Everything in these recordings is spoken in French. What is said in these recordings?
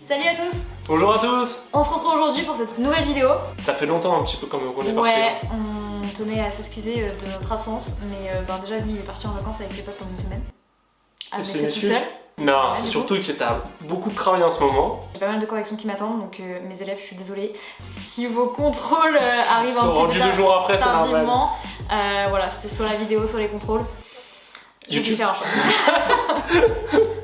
Salut à tous! Bonjour à tous! On se retrouve aujourd'hui pour cette nouvelle vidéo. Ça fait longtemps un petit peu quand même qu'on est parti. Ouais, on tenait à s'excuser de notre absence, mais déjà lui il est parti en vacances avec ses potes pendant une semaine. Ah mais c'est tout seul. Non, c'est surtout que t'as beaucoup de travail en ce moment. J'ai pas mal de corrections qui m'attendent, donc mes élèves, je suis désolée. Si vos contrôles arrivent un petit peu 2 jours après, tardivement, voilà, c'était soit la vidéo, soit les contrôles. J'ai dû faire un choix.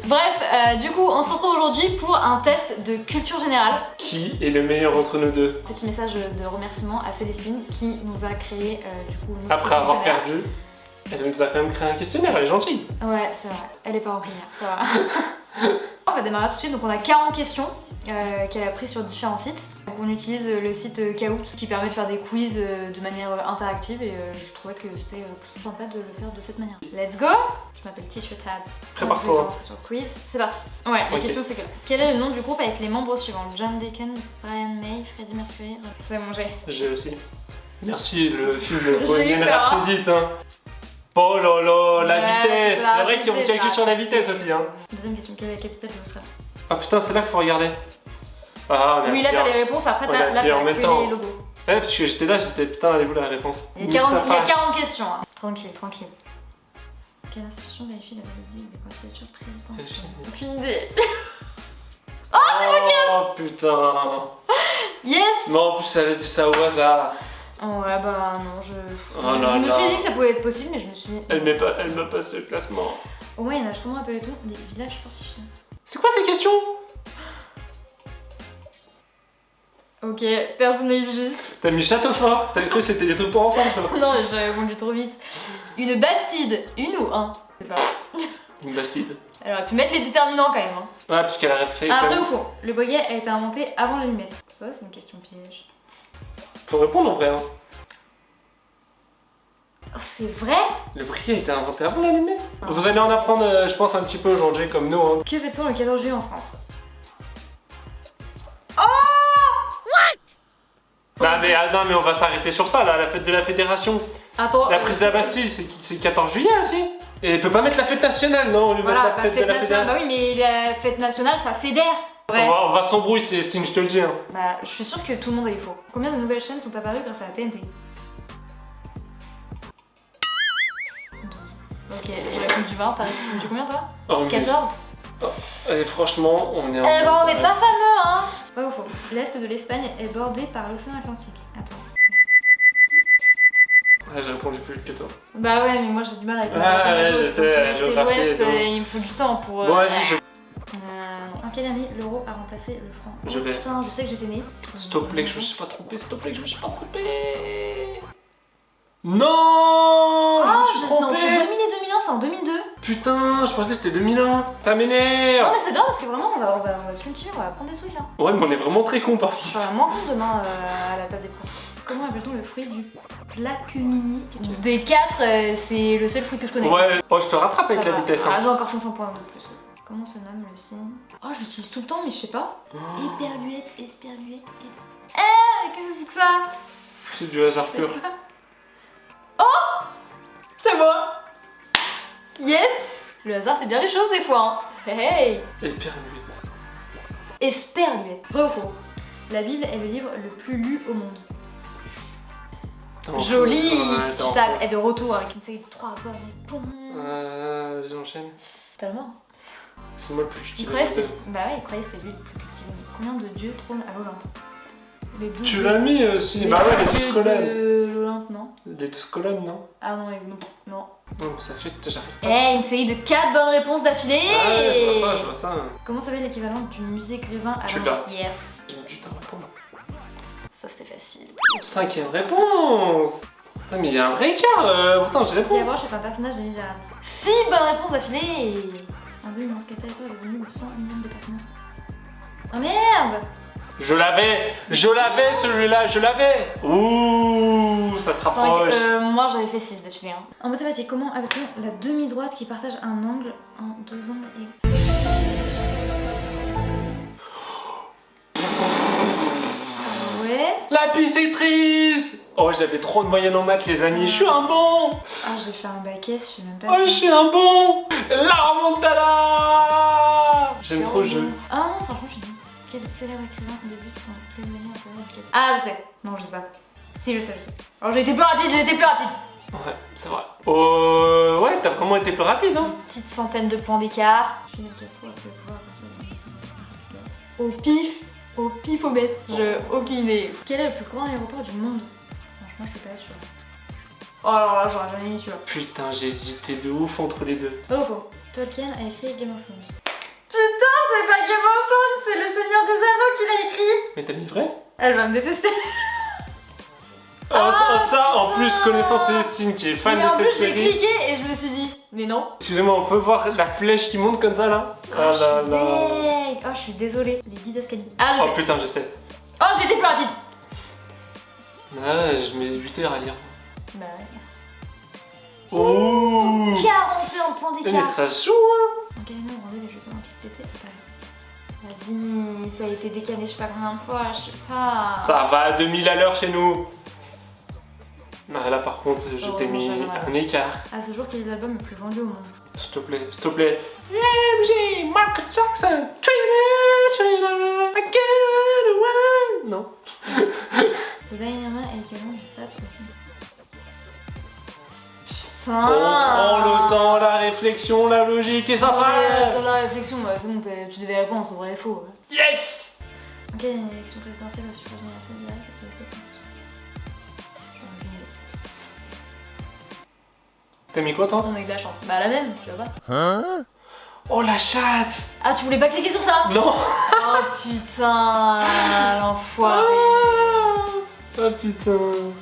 Bref, du coup, on se retrouve aujourd'hui pour un test de culture générale. Qui est le meilleur entre nous deux? Petit message de remerciement à Célestine qui nous a créé du coup notre Après avoir perdu, elle nous a quand même créé un questionnaire, elle est gentille. Ouais, c'est vrai, elle est pas remplie, ça va. On va démarrer tout de suite, donc on a 40 questions qu'elle a prises sur différents sites. Donc on utilise le site Kahoot qui permet de faire des quiz de manière interactive et je trouvais que c'était plutôt sympa de le faire de cette manière. Let's go! Je m'appelle Teacher Tab. Prépare-toi. Sur le quiz, c'est parti. Ouais, la question c'est quel est le nom du groupe avec les membres suivants? John Deacon, Brian May, Freddie Mercury. C'est bon, j'ai aussi. Merci le film de Bohemian Rhapsody. Oh là là, la vitesse! C'est vrai qu'on calcule sur la vitesse aussi. Hein. Deuxième question, quelle est la capitale de l'Australie? Ah putain, c'est là qu'il faut regarder. Ah, oui, là t'as les réponses, après t'as que les logos. Ouais, parce que j'étais là, j'étais putain, allez-vous la réponse. Il y a 40 questions. Hein. Tranquille, tranquille. Quelle institution vérifie la validité des candidatures présidentielles? Aucune idée. Oh, c'est moi qui ai... Oh putain. Yes. Non, en plus, elle a dit ça au hasard. Oh ouais, bah non, je me suis dit que ça pouvait être possible, mais je me suis dit... Elle m'a passé le classement. Au Moyen-Âge, comment appelait-on des villages fortifiés? C'est quoi ces questions? Ok, personne n'a eu juste. T'as mis château fort? T'as cru que c'était des trucs pour enfants, toi? Non, j'avais répondu trop vite. Une bastide, une ou un? C'est pas. Une bastide. Elle aurait pu mettre les déterminants quand même. Hein. Ouais, parce qu'elle a fait. Vrai ou faux? Le baguette a été inventé avant l'allumette. Ça, c'est une question piège. Faut répondre en vrai. Hein. Oh, c'est vrai? Le briquet a été inventé avant l'allumette. Vous allez en apprendre, je pense, un petit peu aujourd'hui, comme nous. Hein. Que fait-on le 14 juillet en France? Bah mais, non mais on va s'arrêter sur ça là, la fête de la fédération. Attends, la prise de la Bastille c'est 14 juillet aussi. Et elle peut pas mettre la fête nationale, non? On lui met la fête de la fédération. Bah oui, mais la fête nationale ça fédère. Ouais. On va s'embrouiller, Célestine, je te le dis. Hein. Bah je suis sûre que tout le monde a eu faux. Combien de nouvelles chaînes sont apparues grâce à la TNT? 12. Ok, j'ai répondu 20, t'as répondu combien toi? 14? Et franchement, on est en... Eh ben on n'est pas fameux hein. Pas ou faux? L'est de l'Espagne est bordé par l'océan Atlantique. Attends. Ouais, j'ai répondu plus vite que toi. Bah ouais, mais moi j'ai du mal avec je sais, l'ouest, il me faut du temps pour... Bon, vas-y, je... En quelle année l'euro a remplacé le franc? Je vais. Putain, je sais que j'étais née. S'il te plaît, que je me suis pas trompé, s'il te plaît, que je me suis pas trompé. Non, je me suis trompé. Entre 2000 et 2001, c'est en 2002. Putain, je pensais que c'était 2001. Ça m'énerve. Non mais c'est bien parce que vraiment on va se cultiver, on va apprendre des trucs hein. Ouais mais on est vraiment très cons par contre. Je suis vraiment con demain à la table des profs. Comment appelle-t-on le fruit du placumini? Des 4, c'est le seul fruit que je connais. Ouais, oh, je te rattrape avec la vitesse. Hein. Ah, j'ai encore 500 points de plus. Comment se nomme le signe? Oh, je l'utilise tout le temps mais je sais pas. Éperluette, esperluette, qu'est-ce que c'est que ça? C'est du hasard pur. Oh! C'est moi! Yes! Le hasard fait bien les choses des fois, hein. Hey! Éperluette. Esperluette. Vrai ou faux? La Bible est le livre le plus lu au monde. Joli! Petite table est de retour avec une série de 3 bonnes réponses. Vas-y, enchaîne. Pas le mort. C'est moi le plus cultivé. Bah ouais, il croyait que c'était lui le plus cultivé. Combien de dieux trônent à l'Olympe? Tu l'as mis aussi? Bah ouais, les 12 colonnes. De l'Olympe, non? Les 12 colonnes, non? Ah non, non. Non, ça fait que j'arrive pas. Eh, une série de 4 bonnes réponses d'affilée! Ouais, je vois ça. Comment s'appelle l'équivalent du musée Grévin à Tu Londres? l'as. Yes. Putain, réponds. Ça c'était facile. 5ème réponse. Putain, mais il y a un vrai écart. Pourtant, je réponds. Gavroche est un personnage des Misérables. 6 bonnes réponses d'affilée! Un peu immense territoire est devenu le 100 millions de personnes. Oh merde! Je l'avais celui-là, je l'avais. Ouh, ça se rapproche. Moi j'avais fait 6 d'affilée. Hein. En mathématiques, comment appelle-t-on la demi-droite qui partage un angle en 2 angles égaux? Ouais. La bisectrice. Oh, j'avais trop de moyenne en maths, les amis. Je suis un bon. Ah, j'ai fait un bac S, je sais même pas. Oh, je suis un bon. La remontada. J'aime trop le jeu. Ah non, franchement, je suis Quel célèbre écrivain débute son plédoyer en faveur du capitalisme? Ah, je sais. Non, je sais pas. Si, je sais. Alors, j'ai été plus rapide. Ouais, c'est vrai. Ouais, t'as vraiment été plus rapide, hein. Petite centaine de points d'écart. Fidel Castro a fait le pouvoir à partir de... Au pif au mètre. J'ai aucune idée. Quel est le plus grand aéroport du monde? Franchement, je suis pas sûre. Oh, alors là, j'aurais jamais mis celui-là. Putain, j'ai hésité de ouf entre les deux. Vrai ou faux? Tolkien a écrit Game of Thrones. Putain, c'est pas Game of Thrones, c'est le Seigneur des Anneaux qui l'a écrit. Mais t'as mis vrai? Elle va me détester. Ça, en plus, connaissant Célestine qui est fan mais de en cette plus, série. j'ai cliqué et je me suis dit, mais non. Excusez-moi, on peut voir la flèche qui monte comme ça là? Ah là là. Oh, je suis désolée. Les didascalies. Ah, je Oh sais. putain, je sais. Oh, j'ai été plus rapide. Ah ouais, je mets 8 heures à lire. Bah ouais. Oh 41 points mais d'écart. ça joue, hein. En quelle année ont rendu les Jeux Olympiques d'été? Vas-y, ça a été décalé je sais pas combien de fois, je sais pas. Ça va à 2000 à l'heure chez nous. Ah, là par contre, je t'ai mis un écart. À ce jour, quel est l'album le plus vendu au monde? S'il te plaît. MJ, Michael Jackson, Trina, I get it. Non. Le dernier main est également du pape. On prend le temps, la réflexion, la logique et ça passe. Dans la réflexion, bah, c'est bon, tu devais répondre entre vrai et faux. Ouais. Yes. Ok, une élection présidentielle au suffrage universel direct. T'as mis quoi toi? On a eu de la chance. Bah la même, tu vois pas. Hein? Oh la chatte. Ah, tu voulais pas cliquer sur ça? Non. Oh putain, l'enfoiré. Oh putain.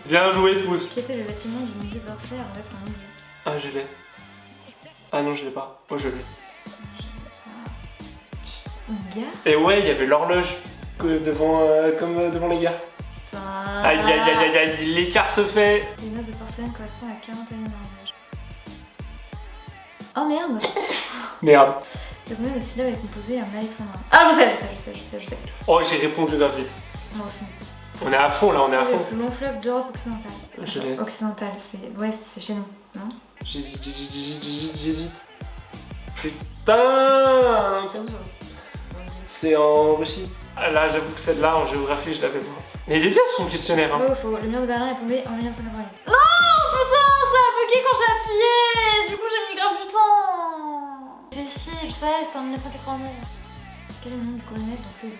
Bien joué, pouce. Quel était le bâtiment du musée d'Orsay avant d'être un musée? Ah, je l'ai. Ah non, je l'ai pas. Moi, je l'ai. Gars? Et ouais, il y avait l'horloge devant, comme devant les gars. Putain. Aïe, l'écart se fait. Les noces de porcelaine correspondent à 40 années d'horloge. Oh merde. Merde. Le combien de syllabes est composé en alexandrin? Ah, je sais. Oh, j'ai répondu grave vite. Moi aussi. On est à fond là, on est à Le fond. plus long fleuve d'Europe occidentale. Je l'ai. Occidentale, c'est l'ouest, c'est chez nous, non? J'hésite. Putain. C'est en Russie. Ah, là, j'avoue que celle-là, en géographie, je l'avais pas. Mais il est bien son questionnaire. Hein. Faux. Le mur de Berlin est tombé en 1988. Non, putain, ça a bugué quand j'ai appuyé. Du coup, j'ai mis grave du temps. Fais chier, je sais, c'était en 1989. Quel est le nom du colonel dans Cluedo?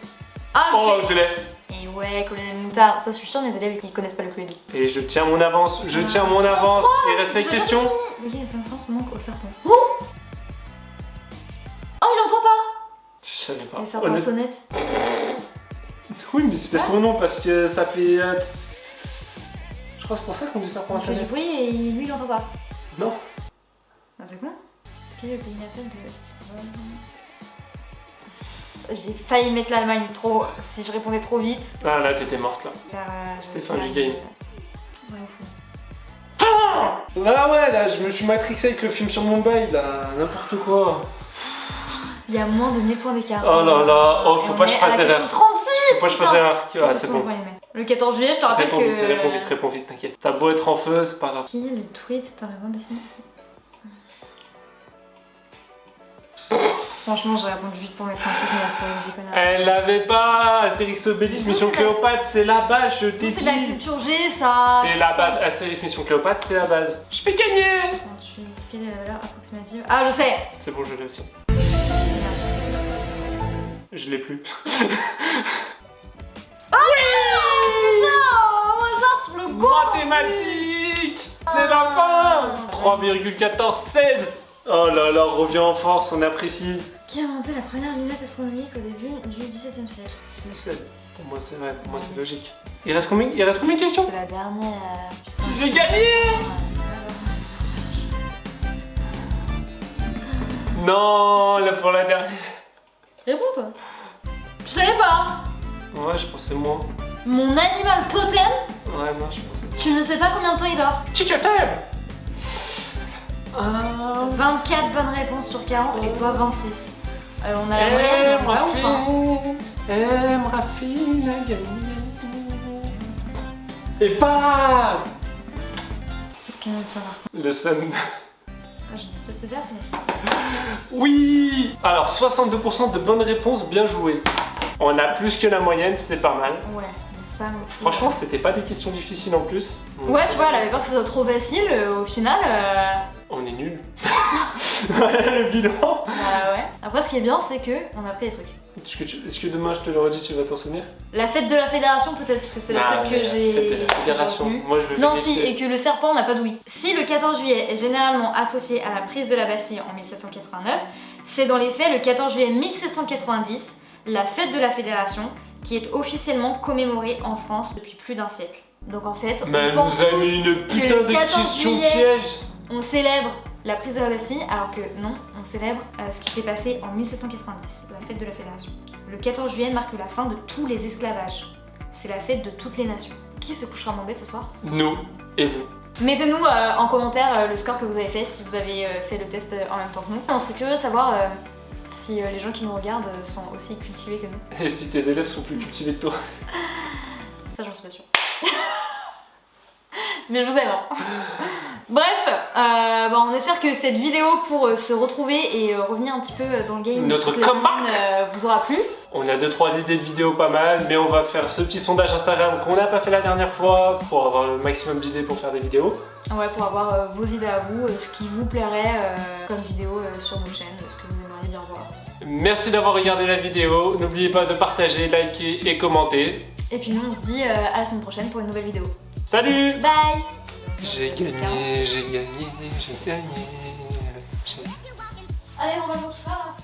Ah, je l'ai. Et ouais, colonel Moutard. Ça, je suis sûre, mes élèves, ils connaissent pas le Cluedo. Et je tiens mon avance, Il reste 5 questions. Oui, les 5 sens manquent au serpent. Oh, il entend pas. Je savais pas. Les serpents à sonnette. Oui, mais c'était son nom parce que ça fait. Je crois que c'est pour ça qu'on dit serpent à Il fait du sonnette. bruit et lui, il entend pas. Non. Ah, c'est con. Quel est le pays natal de... J'ai failli mettre l'Allemagne trop... Si je répondais trop vite. Ah là, t'étais morte là. C'était fin du game. Ouais, Ah ouais, là, je me suis matrixé avec le film sur Mumbai, là, n'importe quoi. il y a moins de 1000 points d'écart. Oh là là, oh, faut pas que je fasse d'erreur. 36. Faut pas que je fasse d'erreur. Ah, c'est bon. Le 14 juillet, je te rappelle Réponds vite, t'inquiète. T'as beau être en feu, c'est pas grave. Qui est le tweet dans la bande dessinée? Franchement, j'ai répondu vite pour mettre un truc, mais Astérix, j'y connais rien. Elle l'avait pas. Astérix Obélix, Mission Cléopâtre, c'est la base, je t'ai dit. C'est de la culture G, ça. C'est la base. Astérix Mission Cléopâtre, c'est la base. Je vais gagner. 38. Quelle est la valeur approximative? Ah, je sais. C'est bon, je l'ai aussi. Je l'ai plus. Putain, au hasard sur le go. Mathématiques. C'est la fin. 3,1416. Oh là là, revient en force, on apprécie. Qui a inventé la première lunette astronomique au début du XVIIe siècle? C'est pour moi, c'est vrai, pour moi c'est logique. Il reste combien de questions? C'est la dernière. Putain. J'ai gagné. Non, là pour la dernière. Réponds toi. Tu savais pas hein? Ouais, je pensais moins. Mon animal totem? Ouais, non, je pensais. Tu ne sais pas combien de temps il dort? Tic-tac-tac. 24 bonnes réponses sur 40 et toi 26. On a la moyenne, ouais ou pas? Rafi a gagné. Et bam. Le seum. Ah, je déteste bien, c'est Oui. Alors 62% de bonnes réponses, bien joué. On a plus que la moyenne, c'est pas mal. Ouais, mais c'est pas non plus. Franchement, c'était pas des questions difficiles en plus. Donc, ouais, tu vois, elle avait peur que ce soit trop facile, au final. On est nuls. Le bilan. Bah ouais. Après, ce qui est bien, c'est que on a appris des trucs. Est-ce que demain je te le redis, tu vas t'en souvenir? La fête de la fédération, peut-être, parce que c'est la seule que j'ai. La fête de la fédération. Moi, je veux Non, vérifier. si, et que le serpent n'a pas d'ouïe. Si le 14 juillet est généralement associé à la prise de la Bastille en 1789, c'est dans les faits le 14 juillet 1790, la fête de la fédération, qui est officiellement commémorée en France depuis plus d'un siècle. Donc en fait, Mais on pense nous a tous mis une que putain le de 14 question juillet, piège. on célèbre la prise de la Bastille, alors que non, on célèbre ce qui s'est passé en 1790, la fête de la fédération. Le 14 juillet marque la fin de tous les esclavages. C'est la fête de toutes les nations. Qui se couchera moins bête ce soir? Nous et vous. Mettez-nous en commentaire le score que vous avez fait, si vous avez fait le test en même temps que nous. On serait curieux de savoir si les gens qui nous regardent sont aussi cultivés que nous. Et si tes élèves sont plus cultivés que toi. Ça, j'en suis pas sûre. Mais je vous aime. Hein. Bref, on espère que cette vidéo pour se retrouver et revenir un petit peu dans le game Notre toutes les comeback semaines, vous aura plu. On a 2-3 idées de vidéos pas mal, mais on va faire ce petit sondage Instagram qu'on n'a pas fait la dernière fois pour avoir le maximum d'idées pour faire des vidéos. Ouais, pour avoir vos idées à vous, ce qui vous plairait comme vidéo sur nos chaînes, ce que vous aimeriez bien voir. Merci d'avoir regardé la vidéo, n'oubliez pas de partager, liker et commenter. Et puis nous on se dit à la semaine prochaine pour une nouvelle vidéo. Salut! Bye! J'ai gagné, j'ai gagné, j'ai gagné. Allez, on va jouer tout ça là.